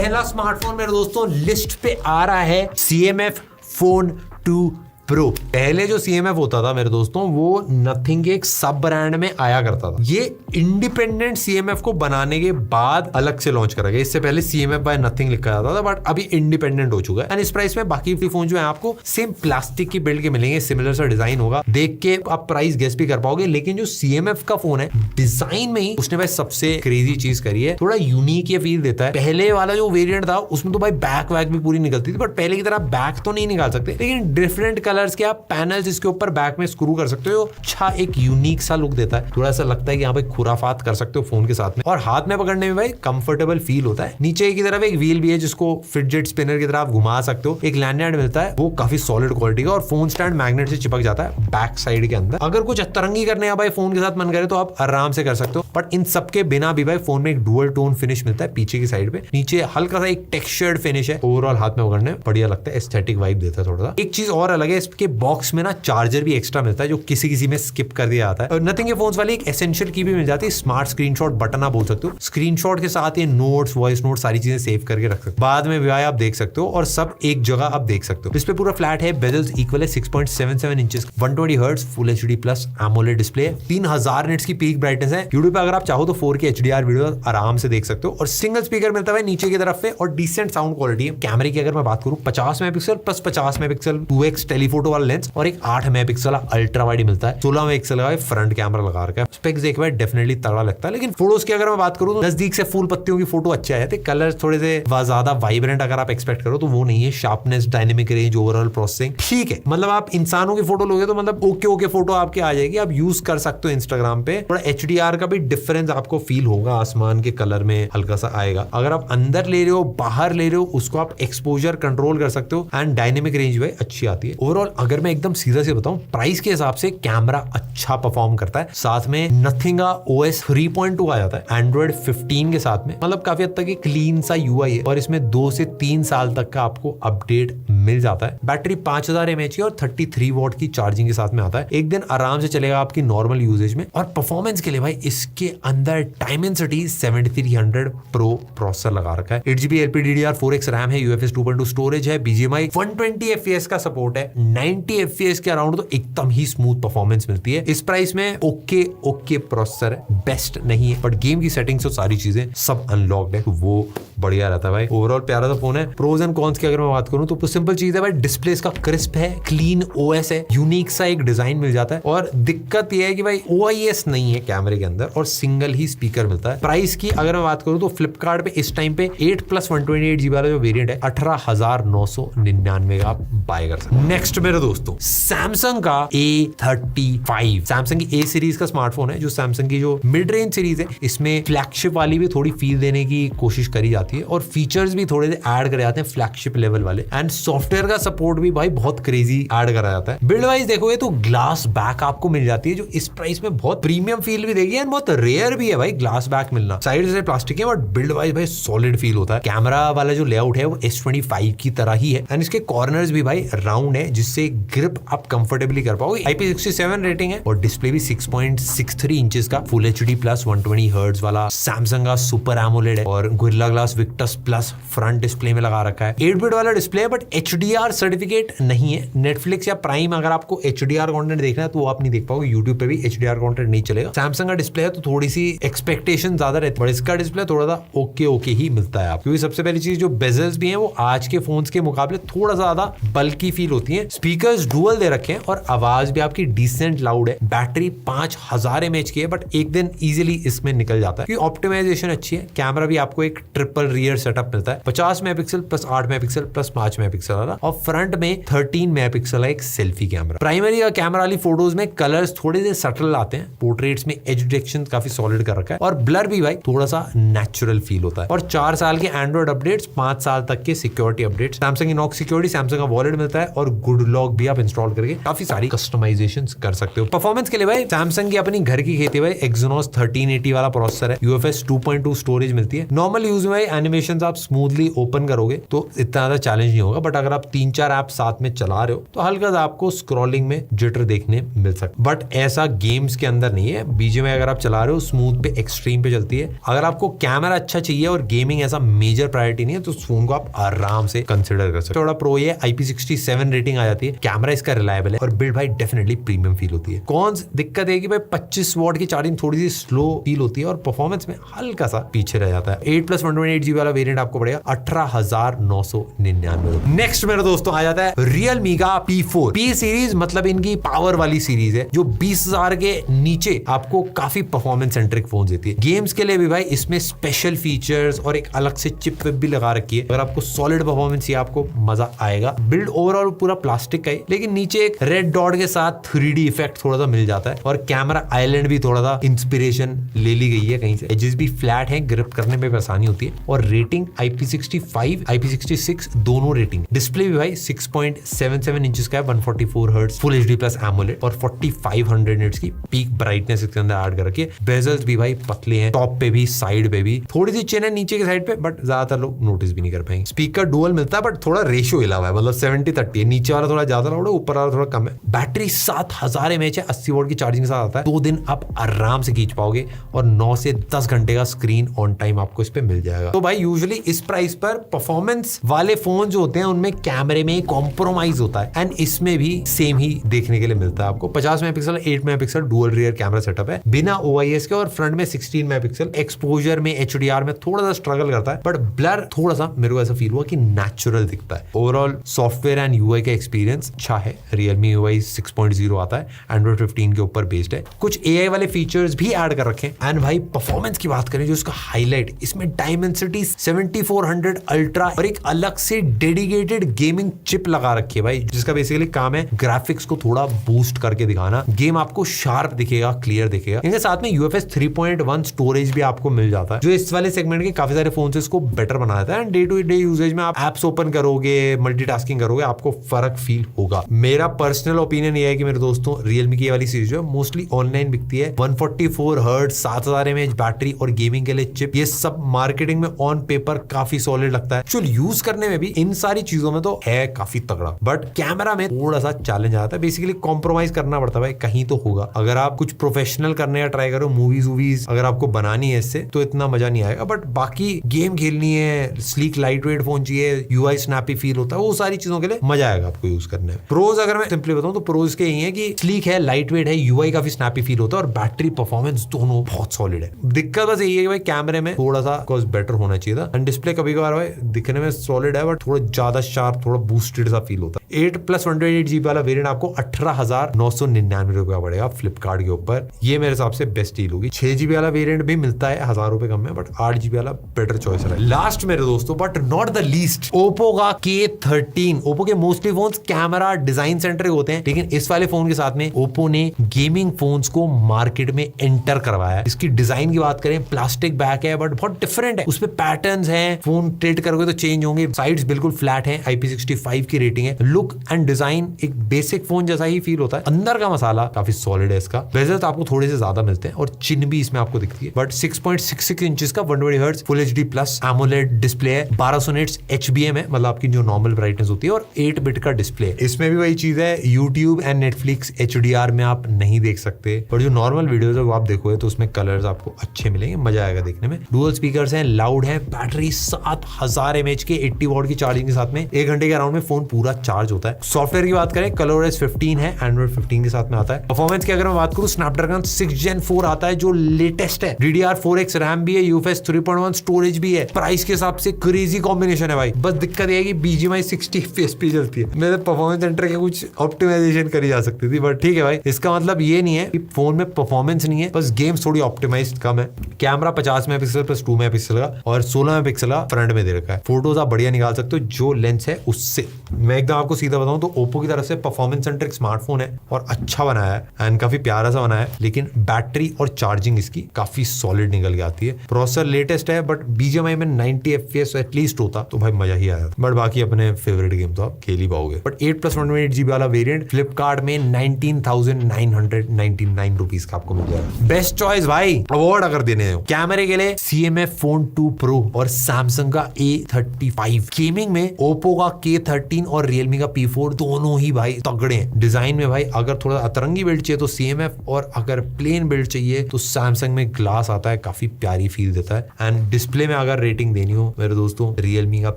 पहला स्मार्टफोन मेरे दोस्तों लिस्ट पे आ रहा है CMF Phone 2 Pro। पहले जो CMF होता था मेरे दोस्तों वो नथिंग के एक सब ब्रांड में आया करता था। ये इंडिपेंडेंट CMF को बनाने के बाद अलग से लॉन्च करा गया। इससे पहले CMF बाय नथिंग लिखा जाता था, बट अभी इंडिपेंडेंट हो चुका है। एंड इस प्राइस में बाकी फोन जो है आपको सेम प्लास्टिक की बिल्ड के मिलेंगे, सिमिलर सा डिजाइन होगा, देख के आप प्राइस गेस भी कर पाओगे। लेकिन जो CMF का फोन है डिजाइन में ही उसने भाई सबसे क्रेजी चीज करी है, थोड़ा यूनिक ये फील देता है। पहले वाला जो वेरिएंट था उसमें तो भाई बैक वैक भी पूरी निकलती थी, बट पहले की तरह बैक तो नहीं निकाल सकते, लेकिन डिफरेंट कलर्स के आप पैनल्स इसके ऊपर बैक में स्क्रू कर सकते हो। अच्छा एक यूनिक सा लुक देता है, थोड़ा सा लगता है कि यहाँ पे खुराफात कर सकते हो फोन के साथ में। और हाथ में पकड़ने में भाई कंफर्टेबल फील होता है। नीचे की तरफ एक व्हील भी है जिसको फिडजेट स्पिनर की तरह आप घुमा सकते हो। एक लैंडहैंड मिलता है, वो काफी सॉलिड क्वालिटी का, और फोन स्टैंड मैग्नेट से चिपक जाता है बैक साइड के अंदर। अगर कुछ अतरंगी करने का भाई फोन के साथ मन करे तो आप आराम से कर सकते हो, बट इन सबके बिना भी भाई फोन में एक डुअल टोन फिनिश मिलता है पीछे की साइड पे। नीचे हल्का सा एक टेक्सचर्ड फिनिश है। ओवरऑल हाथ में पकड़ने बढ़िया लगता है, एस्थेटिक वाइब देता है थोड़ा सा। एक चीज और अलग है, इसके बॉक्स में ना चार्जर भी एक्स्ट्रा मिलता है जो किसी में स्किप कर दिया जाता है। और नथिंग के फोन्स वाली एक एसेंशियल की भी मिल जाती है, स्मार्ट स्क्रीनशॉट बटन आप बोल सकते हो। स्क्रीनशॉट के साथ ये नोट्स, वॉइस नोट सारी चीजें सेव करके रख सकते हो, बाद में भी आप देख सकते हो, और सब एक जगह आप देख सकते हो। इस पे पूरा फ्लैट है, बेजल्स इक्वल है, 6.77 inches, 120 hertz full HD plus AMOLED display, 3000 nits की पीक ब्राइटनेस है। यूट्यूब पे अगर आप चाहो तो 4K HDR वीडियो आराम से देख सकते हो, और सिंगल स्पीकर मिलता है नीचे की तरफ पे, और डिसेंट साउंड क्वालिटी है। कैमरे की अगर मैं बात करूं 50 megapixel plus 50 megapixel 2x telephoto वाला लेंस, और एक 8 मेगापिक्सल अल्ट्रा वाइड मिलता है। 16 मेगापिक्सल का फ्रंट कैमरा लगा रखा है। स्पेक्स देख भाई डेफिनेटली तगड़ा लगता है। लेकिन फोटोज की अगर मैं बात करूं तो नजदीक से फूल पत्तियों की फोटो अच्छे आए थे। कलर थोड़े से ज्यादा वाइब्रेंट अगर आप एक्सपेक्ट करो तो वो नहीं है। Sharpness, dynamic range, overall processing ठीक है। मतलब आप इंसानों की फोटो लोगे तो मतलब ओके फोटो आपके आ जाएगी, आप यूज कर सकते हो इंस्टाग्राम पे। थोड़ा HDR का भी डिफरेंस आपको फील होगा, आसमान के कलर में हल्का सा आएगा। अगर आप अंदर ले रहे हो, बाहर ले रहे हो, उसको आप एक्सपोजर कंट्रोल कर सकते हो, एंड डायनेमिक रेंज भी अच्छी आती है। ओवरऑल अगर मैं एकदम सीधा से बताऊं, प्राइस के हिसाब से कैमरा अच्छा परफॉर्म करता है। साथ में नथिंग का OS 3.2 आ जाता है एंड्रॉइड 15 के साथ में। मतलब काफी हद तक क्लीन सा UI है, और इसमें 2 से 3 साल तक का आपको अपडेट मिल जाता है। बैटरी 5000 mAh की और 33 वॉट की चार्जिंग के साथ में आता है। एक दिन आराम से चलेगा आपकी नॉर्मल यूजेज में। और परफॉर्मेंस के लिए भाई इसके अंदर Dimensity 7300 Pro प्रोसेसर लगा रखा है। 8GB LPDDR4X रैम है, UFS 2.2 स्टोरेज है, BGMI 120 FPS का सपोर्ट है, 90 FPS के अराउंड तो एकदम ही स्मूथ परफॉर्मेंस मिलती है। इस प्राइस में ओके प्रोसेसर है, बेस्ट नहीं है, बट गेम की सेटिंग्स और सारी चीजें सब अनलॉक्ड है, तो वो बढ़िया रहता है भाई। ओवरऑल प्यारा सा फोन है। प्रोज एंड कॉन्स की अगर मैं बात करूं तो सिंपल चीज है भाई, डिस्प्ले इसका क्रिस्प है, क्लीन OS है, यूनिक सा एक डिजाइन मिल जाता है। और दिक्कत यह है कि भाई OIS नहीं है कैमरे के अंदर, और सिंगल ही स्पीकर मिलता है। प्राइस की अगर मैं बात करूं तो फ्लिपकार्ट पे इस टाइम पे 8 प्लस 128GB वाला जो वेरिएंट है 18,999 का आप बाय कर सकते हैं। नेक्स्ट मेरे दोस्तों सैमसंग का A35। सैमसंग की A सीरीज का स्मार्टफोन है, जो सैमसंग की जो मिड रेंज सीरीज है, इसमें फ्लैगशिप वाली भी थोड़ी फील देने की कोशिश करी जाती है, और फीचर्स भी थोड़े से ऐड करे जाते हैं फ्लैगशिप लेवल वाले। एंड सॉफ्टवेयर का सपोर्ट भी भाई बहुत क्रेजी ऐड करा जाता है। बिल्ड वाइज देखोगे तो ग्लास बैक आपको मिल जाती है, जो इस प्राइस में बहुत प्रीमियम फील भी देगी, एंड बहुत रेयर भी है भाई ग्लास बैक मिलना। साइड से प्लास्टिक है, बट बिल्ड वाइज भाई सॉलिड फील होता है। कैमरा वाला जो लेआउट है वो S25 की तरह ही है, एंड इसके कॉर्नर्स भी भाई राउंड है, जिससे ग्रिप आप कंफर्टेबली कर पाओगे। IP67 रेटिंग है, और डिस्प्ले भी 6.63 इंचेस का फुल HD प्लस 120 हर्ट्ज वाला सैमसंग का सुपर एमोलेड है, और gorilla glass Victus plus front display में लगा रखा है। 8-बिट वाला डिस्प्ले है, बट HDR सर्टिफिकेट नहीं है। नेटफ्लिक्स या प्राइम अगर आपको HDR कंटेंट देखना है तो वो आप नहीं देख पाओगे, यूट्यूब पे भी HDR कंटेंट नहीं चलेगा। सैमसंग का डिस्प्ले है तो थोड़ी सी एक्सपेक्टेशन ज्यादा रहती है, बट इसका डिस्प्ले थोड़ा सा ओके ही मिलता है आप। क्योंकि सबसे पहली चीज जो बेजल्स भी हैं वो आज के फोन्स के मुकाबले थोड़ा ज्यादा बल्की फील होती है। स्पीकर्स डुअल दे रखे हैं, और आवाज भी आपकी डिसेंट लाउड है। बैटरी 5000 mAh की है, बट एक दिन इजीली इसमें निकल जाता है, क्योंकि ऑप्टिमाइजेशन अच्छी है। कैमरा भी आपको एक ट्रिपल रियर सेटअप मिलता है, 50 megapixel plus 8 megapixel plus 5 megapixel वाला, और फ्रंट में 13 मेगापिक्सल एक सेल्फी कैमरा। प्राइमरी या कैमरा वाली फोटोज में कलर्स थोड़े से सटल आते हैं, पोर्ट्रेट्स में एज डिटेक्शन काफी सॉलिड कर रखा है, और ब्लर भी भाई थोड़ा सा नेचुरल फील होता है। और 4 साल के एंड्रॉइड अपडेट्स, 5 साल तक के security updates, Samsung Inox security, Samsung का वॉलेट मिलता है, और गुड लॉक भी आप इंस्टॉल करके काफी सारी कस्टमाइजेशन कर सकते हो। परफॉर्मेंस के लिए भाई सैमसंग की अपनी घर की खेती भाई Exynos 1380 वाला प्रोसेसर है, UFS 2.2 स्टोरेज मिलती है। नॉर्मल यूज में एनिमेशन आप स्मूथली ओपन करोगे तो इतना ज्यादा चैलेंज नहीं होगा, बट अगर आप 3-4 ऐप साथ में चला रहे हो तो हल्का सा आपको स्क्रॉलिंग में जिटर देखने मिल सकता, बट ऐसा गेम्स के अंदर नहीं है। BGMI अगर आप चला रहे हो स्मूथ पे एक्सट्रीम पे चलती है। अगर आपको कैमरा अच्छा चाहिए और गेमिंग ऐसा मेजर प्रायोरिटी नहीं है तो फोन को आप आराम से कंसिडर कर सकते हो। थोड़ा प्रो ये IP67 रेटिंग आ जाती है, कैमरा इसका रिलायबल है और बिल्ड भाई डेफिनेटली प्रीमियम फील होती है। कॉन्स दिक्कत है कि भाई 25 वॉट की चार्जिंग थोड़ी सी स्लो फील होती है और परफॉर्मेंस में हल्का सा पीछे रह जाता है। 8+128GB वाला वेरिएंट आपको पड़ेगा 18,999। नेक्स्ट मेरे दोस्तों आ जाता है Realme का P4 P सीरीज, मतलब इनकी पावर वाली सीरीज है जो 20,000 के नीचे आपको काफी परफॉर्मेंस सेंट्रिक फोन देती है। गेम्स के लिए भी भाई इसमें स्पेशल फीचर्स और एक अलग से चिप भी लगा रखी है। अगर आपको सॉलिड परफॉर्मेंस चाहिए आपको मजा आएगा। बिल्ड ओवरऑल पूरा प्लास्टिक का ही, लेकिन नीचे एक रेड डॉट के साथ 3D इफेक्ट थोड़ा सा मिल जाता है और कैमरा आइलैंड भी थोड़ा सा इंस्पिरेशन ले ली गई है कहीं से। एजेस भी फ्लैट है, ग्रिप करने में आसानी होती है और रेटिंग IP65 IP66 दोनों रेटिंग। डिस्प्ले भी भाई 6.77 इंचेस का है, 144 hertz full HD plus AMOLED और 4500 निट्स की पीक ब्राइटनेस इसके अंदर ऐड कर रखी है। बेजल्स भी भाई पतले हैं, टॉप पे भी साइड पे भी थोड़ी सी चिन है नीचे के साइड पे, बट ज्यादातर लोग नोटिस भी नहीं कर पाएंगे। स्पीकर डुअल मिलता है बट थोड़ा रेशियो हिला हुआ है, मतलब 70-30 है, नीचे वाला थोड़ा ज्यादा लाउड है, ऊपर वाला थोड़ा कम है। बैटरी 7000 mAh है, 80 वॉट की चार्जिंग के साथ आता है। 2 दिन आप आराम से खींच पाओगे और 9 से 10 घंटे का स्क्रीन ऑन टाइम आपको इस पे मिल जाएगा। तो भाई यूजुअली इस प्राइस पर परफॉर्मेंस वाले फोन जो होते हैं उनमें कैमरे में कॉम्प्रोमाइज होता है एंड इसमें भी सेम ही देखने के लिए मिलता है आपको। 50 megapixel 8 megapixel dual rear camera setup है बिना OIS के और फ्रंट में 16 मेगापिक्सल। एक्सपोजर में HDR में थोड़ा सा स्ट्रगल करता है, बट ब्लर थोड़ा सा मेरे को ऐसा फील हुआ कि नेचुरल दिखता है। ओवरऑल सॉफ्टवेयर एंड UI का एक्सपीरियंस अच्छा है। Realme UI 6.0 आता है, Android 15 के ऊपर बेस्ड है। कुछ AI वाले फीचर्स भी ऐड कर रखे हैं। एंड भाई परफॉर्मेंस की बात करें जो इसका हाईलाइट, इसमें Dimensity 7400 अल्ट्रा और एक अलग से डेडिकेटेड गेमिंग चिप लगा रखी है भाई, जिसका बेसिकली काम है ग्राफिक्स को थोड़ा बूस्ट करके दिखाना। गेम आपको शार्प दिखेगा, क्लियर दिखेगा। इनके साथ में UFS 3.1 स्टोरेज भी आपको मिल जाता है, जो इस वाले सेगमेंट के काफी सारे फोन से इसको बेटर बना देता है। And day to day usages में आप एप्स ओपन करोगे, मल्टीटास्किंग करोगे, आपको फर्क फील होगा। मेरा पर्सनल ओपिनियन ये है कि मेरे दोस्तों Realme की ये वाली सीरीज जो है मोस्टली ऑनलाइन बिकती है। 144 हर्ट्ज 7000 mAh बैटरी और गेमिंग के लिए चिप, ये सब मार्केटिंग में ऑन पेपर काफी सॉलिड लगता है। एक्चुअल यूज करने में भी इन सारी चीजों में तो है काफी तगड़ा, बट कैमरा में थोड़ा सा चैलेंज आता है। बेसिकली कॉम्प्रोमाइज करना पड़ता है भाई, कहीं तो होगा। अगर आप कुछ प्रोफेशनल करने का ट्राई करो, मूवीज अगर आपको बनानी है इससे, तो इतना मजा नहीं आएगा। बट बाकी गेम खेलनी है, स्लीक लाइट वेट फोन चाहिए, UI स्नैपी फील होता है, वो सारी चीजों के लिए मजा आएगा आपको यूज करने में। प्रोज अगर मैं सिंपली बताऊं तो प्रोज के यही है कि स्लीक है, लाइट वेट है, UI काफी स्नैपी फील होता है और बैटरी परफॉर्मेंस दोनों बहुत सॉलिड है। दिक्कत बस यही है कि भाई कैमरे में थोड़ा सा बेटर होना चाहिए था। एंड डिस्प्ले कभी कभार भाई दिखने में सॉलिड है बट थोड़ा ज्यादा शार्प, थोड़ा बूस्टेड सा फील होता है। 8+128GB वाला वेरिएंट आपको 18,999 रुपया पड़ेगा फ्लिपकार्ट के ऊपर। ये मेरे हिसाब से बेस्ट डील होगी। 6GB वाला वेरिएंट भी मिलता है 1000 रुपए कम में, बट 8GB वाला बेटर चॉइस है। लास्ट मेरे दोस्तों but not the least, Oppo का K13। ओप्पो के mostly phones camera design centric होते हैं, लेकिन इस वाले फोन के साथ में ओप्पो ने गेमिंग फोन्स को मार्केट में एंटर करवाया है। इसकी डिजाइन की बात करें, प्लास्टिक बैक है बट बहुत डिफरेंट है, उसमें पैटर्न्स हैं, फोन टिल्ट करोगे तो चेंज होंगे। साइड्स बिल्कुल फ्लैट है, IP65 की रेटिंग है। लुक एंड डिजाइन एक बेसिक फोन जैसा ही फील होता है। अंदर का मसाला काफी सॉलिड है इसका। बेजल्स आपको थोड़े से ज्यादा मिलते हैं और चिन भी इसमें आपको दिखती है, बट 6.66 इंचेस का 120 hertz full HD plus AMOLED display है। 1200 निट्स HBM है, मतलब आपकी जो नॉर्मल ब्राइटनेस होती है, और 8 बिट का डिस्प्ले है। इसमें भी वही चीज है, YouTube एंड Netflix HDR में आप नहीं देख सकते, पर जो नॉर्मल वीडियोस है वो आप देखोगे तो उसमें कलर्स आपको अच्छे मिलेंगे, मजा आएगा देखने में। डुअल स्पीकर्स हैं, लाउड है, बैटरी 7000 mAh के 80 वॉट की चार्जिंग के साथ में 1 घंटे के अराउंड में फोन पूरा चार्ज होता है। सॉफ्टवेयर की बात करें, ColorOS 15 है, Android 15 के साथ में आता है। परफॉर्मेंस की अगर मैं बात करूं, Snapdragon 6 Gen 4 आता है जो लेटेस्ट है। DDR4X रैम भी है, UFS 3.1 स्टोरेज भी है। प्राइस के हिसाब से क्रेजी कॉम्बिनेशन है भाई। बस दिक्कत है कि BGMI 60 FPS पे चलती है। मेरे परफॉर्मेंस सेंटर के कुछ ऑप्टिमाइजेशन करी जा सकती थी, बट ठीक है भाई। इसका मतलब ये नहीं है कि फोन में परफॉर्मेंस नहीं है, बस गेम्स थोड़ी ऑप्टिमाइज्ड कम है। कैमरा 50 मेगापिक्सल प्लस 2 मेगापिक्सल का और 16 मेगापिक्सल का फ्रंट में दे रखा है। फोटोज आप बढ़िया निकाल सकते हो जो लेंस है उससे। मैं एकदम आपको सीधा बताऊं तो ओप्पो की तरफ से परफॉर्मेंस सेंट्रिक स्मार्टफोन है और अच्छा बनाया है एंड काफी प्यारा सा बनाया है, लेकिन बैटरी और चार्जिंग इसकी काफी सॉलिड निकल के आती है। प्रोसेसर लेटेस्ट है, बट BGMI में 90 FPS एटलीस्ट होता तो भाई मजा ही आया। बट बाकी अपने फेवरेट गेम तो आप खेल ही पाओगे। बट 8+128GB वाला वेरिएंट फ्लिपकार्ट में 19,999 रुपीज का आपको मिल जाएगा। बेस्ट चॉइस भाई, अवार्ड अगर देने हो कैमरे के लिए CMF Phone 2 Pro और सैमसंग का A35। गेमिंग में ओप्पो का K13 और रियलमी का P4 दोनों ही भाई तगड़े हैं। डिजाइन में भाई अगर थोड़ा अतरंगी बिल्ड चाहिए तो CMF, और अगर प्लेन बिल्ड चाहिए तो सैमसंग में ग्लास आता है, काफी प्यारी फील देता है। एंड डिस्प्ले में अगर रेटिंग देनी हो मेरे दोस्तों, रियलमी का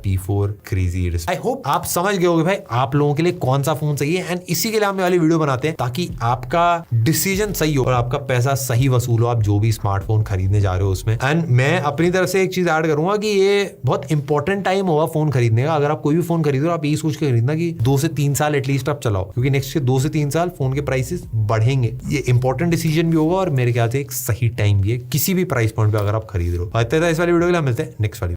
P4 crazy display. I hope आप समझ गए होगे भाई आप लोगों के लिए कौन सा फोन सही है, एंड इसी के लिए हम ये वाली वीडियो बनाते हैं ताकि आपका डिसीजन सही हो और आपका पैसा सही वसूल हो आप जो भी स्मार्टफोन खरीदने जा रहे हो उसमें। एंड मैं अपनी तरफ से एक चीज ऐड करूंगा कि ये बहुत इंपॉर्टेंट टाइम होगा फोन खरीदने का। अगर आप कोई भी फोन खरीदो आप यही सोच के खरीदना कि 2 से 3 साल एटलीस्ट आप चलाओ, क्योंकि नेक्स्ट के 2 से 3 साल फोन के प्राइसेस बढ़ेंगे। ये इंपॉर्टेंट डिसीजन भी होगा और मेरे ख्याल से एक सही टाइम भी है किसी भी प्राइस पॉइंट पे अगर आप खरीद रहे हो। इस वाली वीडियो के लिए मिलते हैं नेक्स्ट वाली।